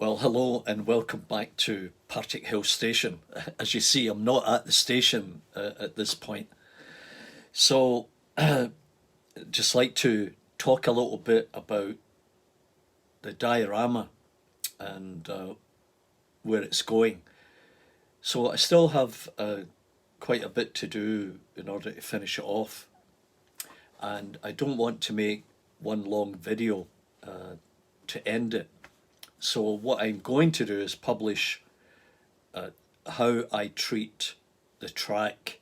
Well, hello and welcome back to Partickhill Station. As you see, I'm not at the station at this point. So, just like to talk a little bit about the diorama and where it's going. So I still have quite a bit to do in order to finish it off, and I don't want to make one long video to end it. So what I'm going to do is publish how I treat the track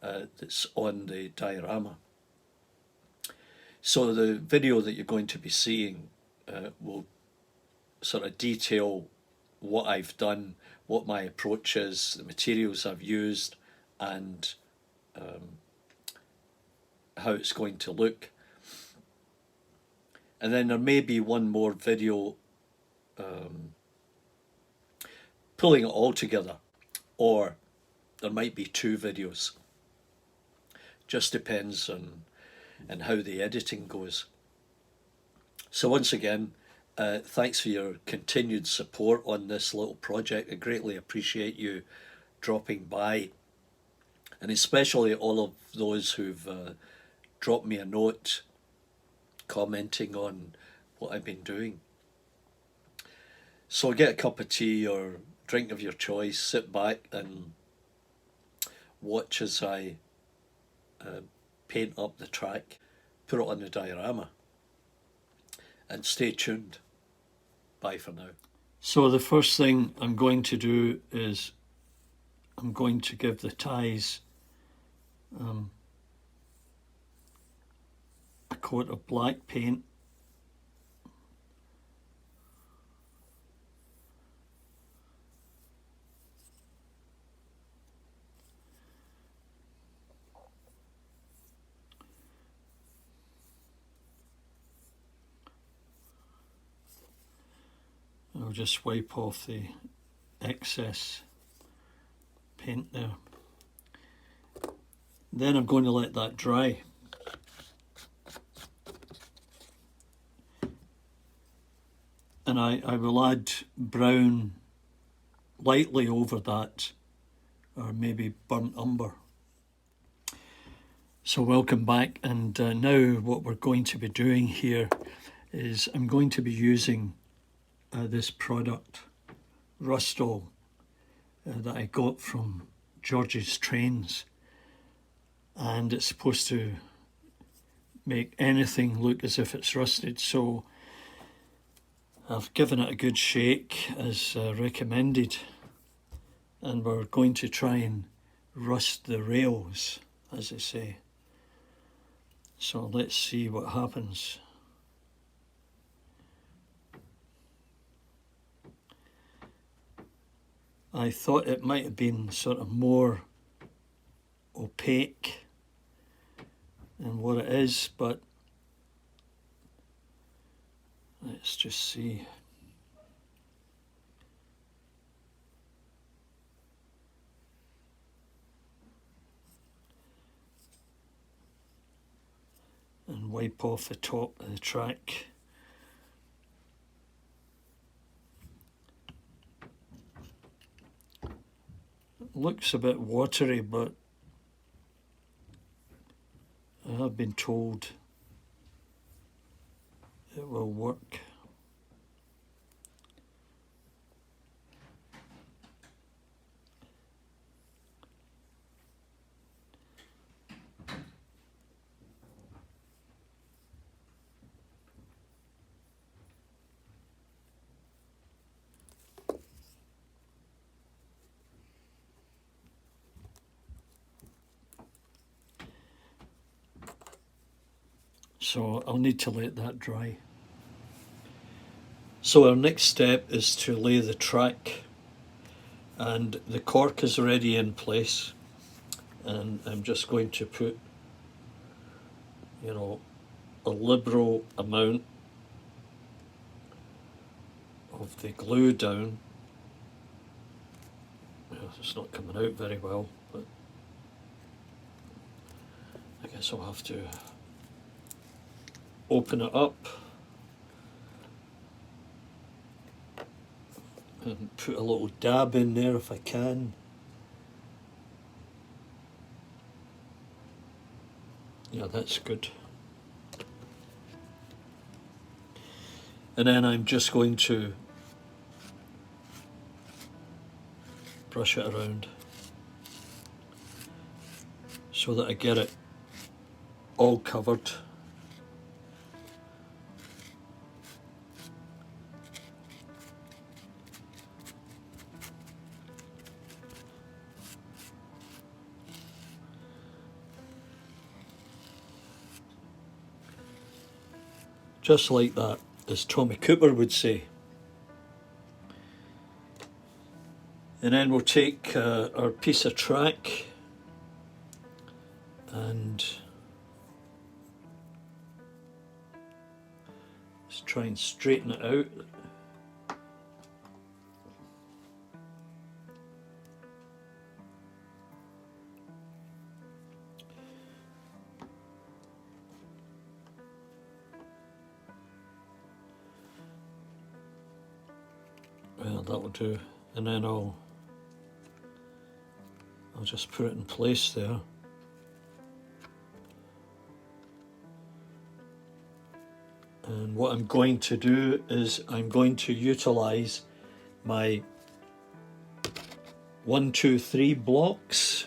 that's on the diorama. So the video that you're going to be seeing will sort of detail what I've done, what my approach is, the materials I've used, and how it's going to look. And then there may be one more video pulling it all together, or there might be two videos. Just depends on how the editing goes. So once again, thanks for your continued support on this little project. I greatly appreciate you dropping by, and especially all of those who've dropped me a note commenting on what I've been doing. So get a cup of tea or drink of your choice, sit back and watch as I paint up the track, put it on the diorama, and stay tuned. Bye for now. So the first thing I'm going to do is I'm going to give the ties a coat of black paint. I'll just wipe off the excess paint there. Then I'm going to let that dry. And I will add brown lightly over that, or maybe burnt umber. So welcome back, and now what we're going to be doing here is I'm going to be using this product, Rustall, that I got from George's Trains, and it's supposed to make anything look as if it's rusted. So I've given it a good shake as recommended, and we're going to try and rust the rails, as they say. So let's see what happens. I thought it might have been sort of more opaque than what it is, but let's just see. And wipe off the top of the track. Looks a bit watery, but I have been told it will work. So I'll need to let that dry. So our next step is to lay the track, and the cork is already in place, and I'm just going to put, a liberal amount of the glue down. It's not coming out very well, but I guess I'll have to open it up And put a little dab in there if I can. Yeah, that's good. And then I'm just going to brush it around so that I get it all covered. Just like that, as Tommy Cooper would say. And then we'll take our piece of track and let's try and straighten it out. Well, that'll do. And then I'll just put it in place there. And what I'm going to do is I'm going to utilise my 1, 2, 3 blocks.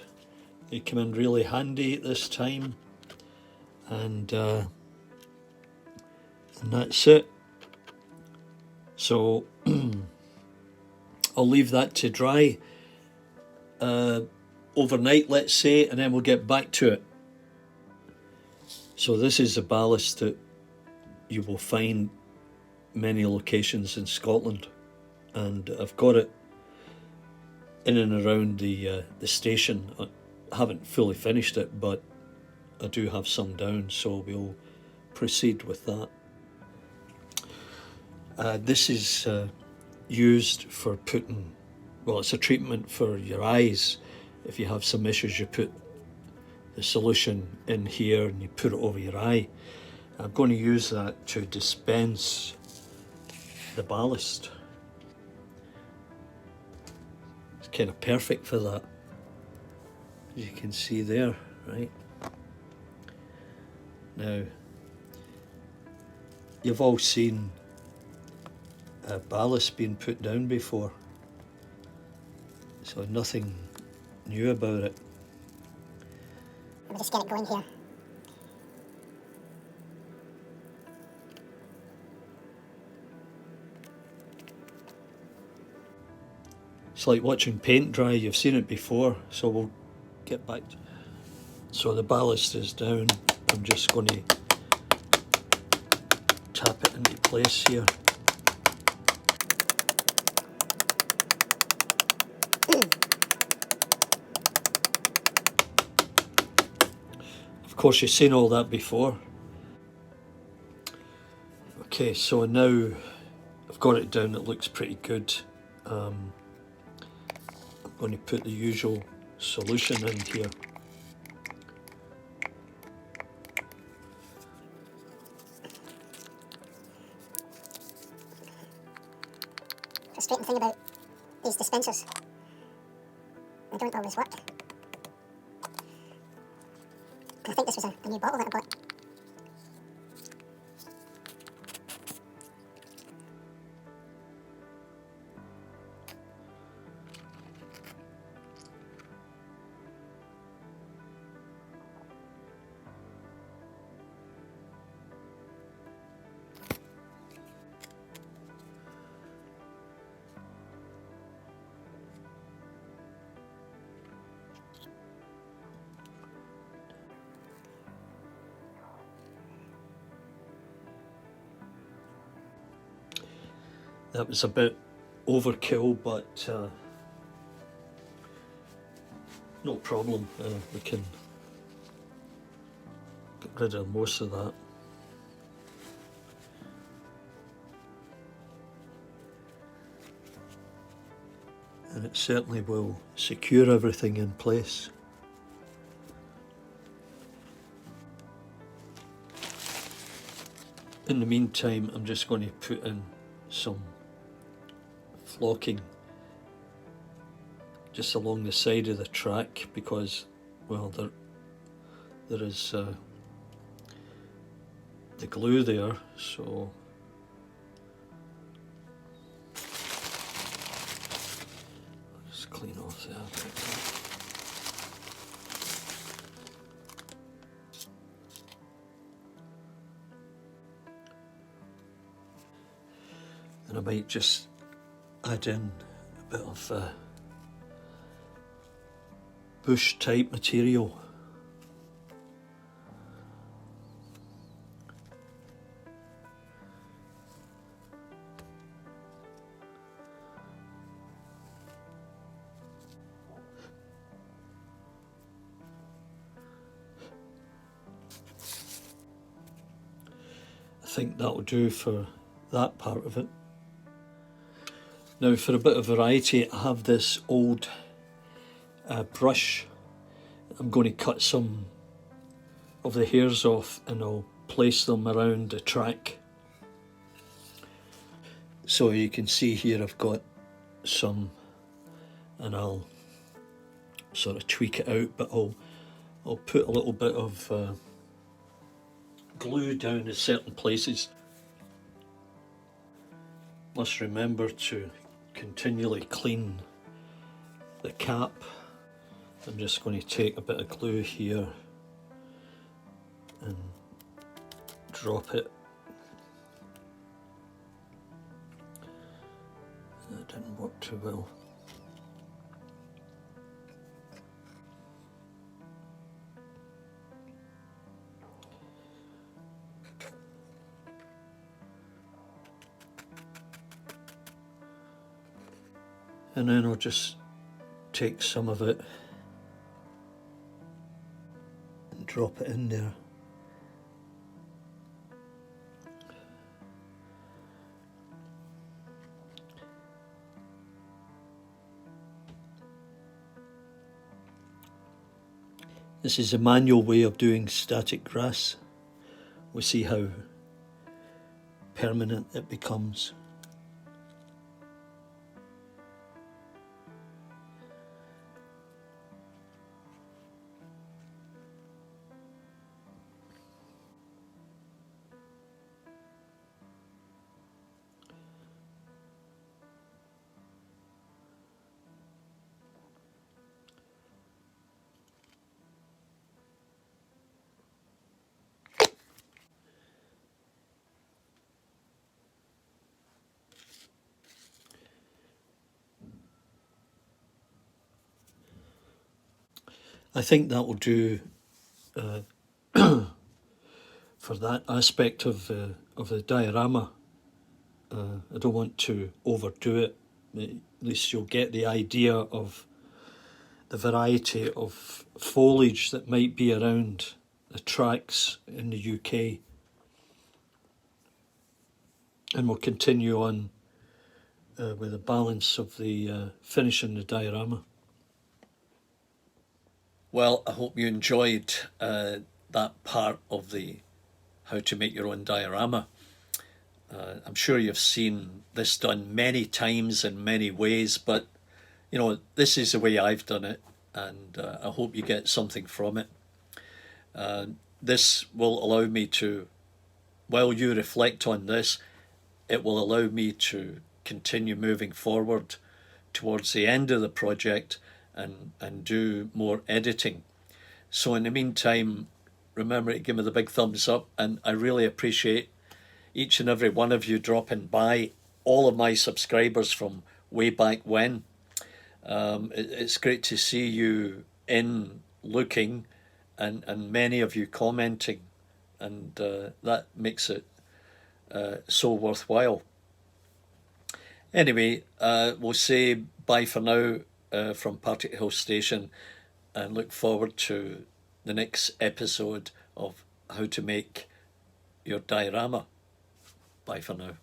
They come in really handy at this time. And that's it. So I'll leave that to dry overnight, let's say, and then we'll get back to it. So this is the ballast that you will find many locations in Scotland, and I've got it in and around the station. I haven't fully finished it, but I do have some down, so we'll proceed with that. This is used for putting, well, it's a treatment for your eyes. If you have some issues, you put the solution in here and you put it over your eye. I'm going to use that to dispense the ballast. It's kind of perfect for that, as you can see there, right? Now, you've all seen ballast being put down before, so nothing new about it. We'll just get it going here. It's like watching paint dry. You've seen it before, so we'll get back to. So the ballast is down. I'm just going to tap it into place here. Of course, you've seen all that before. Okay, so now I've got it down. It looks pretty good. I'm going to put the usual solution in here. Frustrating thing about these dispensers, they don't always work. I think this was a new bottle that I bought. That was a bit overkill, but no problem. We can get rid of most of that. And it certainly will secure everything in place. In the meantime, I'm just going to put in some flocking just along the side of the track because, well, there is the glue there, so I'll just clean off there. And I might just add in a bit of bush type material. I think that'll do for that part of it. Now for a bit of variety, I have this old brush. I'm going to cut some of the hairs off and I'll place them around the track. So you can see here I've got some, and I'll sort of tweak it out, but I'll put a little bit of glue down in certain places. Must remember to continually clean the cap. I'm just going to take a bit of glue here and drop it. That didn't work too well. And then I'll just take some of it and drop it in there. This is a manual way of doing static grass. We see how permanent it becomes. I think that will do for that aspect of the diorama. I don't want to overdo it. At least you'll get the idea of the variety of foliage that might be around the tracks in the UK. And we'll continue on with the balance of the finishing the diorama. Well, I hope you enjoyed that part of the how to make your own diorama. I'm sure you've seen this done many times in many ways, but you know, this is the way I've done it, and I hope you get something from it. This will allow me to, while you reflect on this, it will allow me to continue moving forward towards the end of the project and do more editing. So in the meantime, remember to give me the big thumbs up, and I really appreciate each and every one of you dropping by, all of my subscribers from way back when. It's great to see you in looking and many of you commenting, and that makes it so worthwhile. Anyway, we'll say bye for now from Partickhill Station, and look forward to the next episode of how to make your diorama. Bye for now.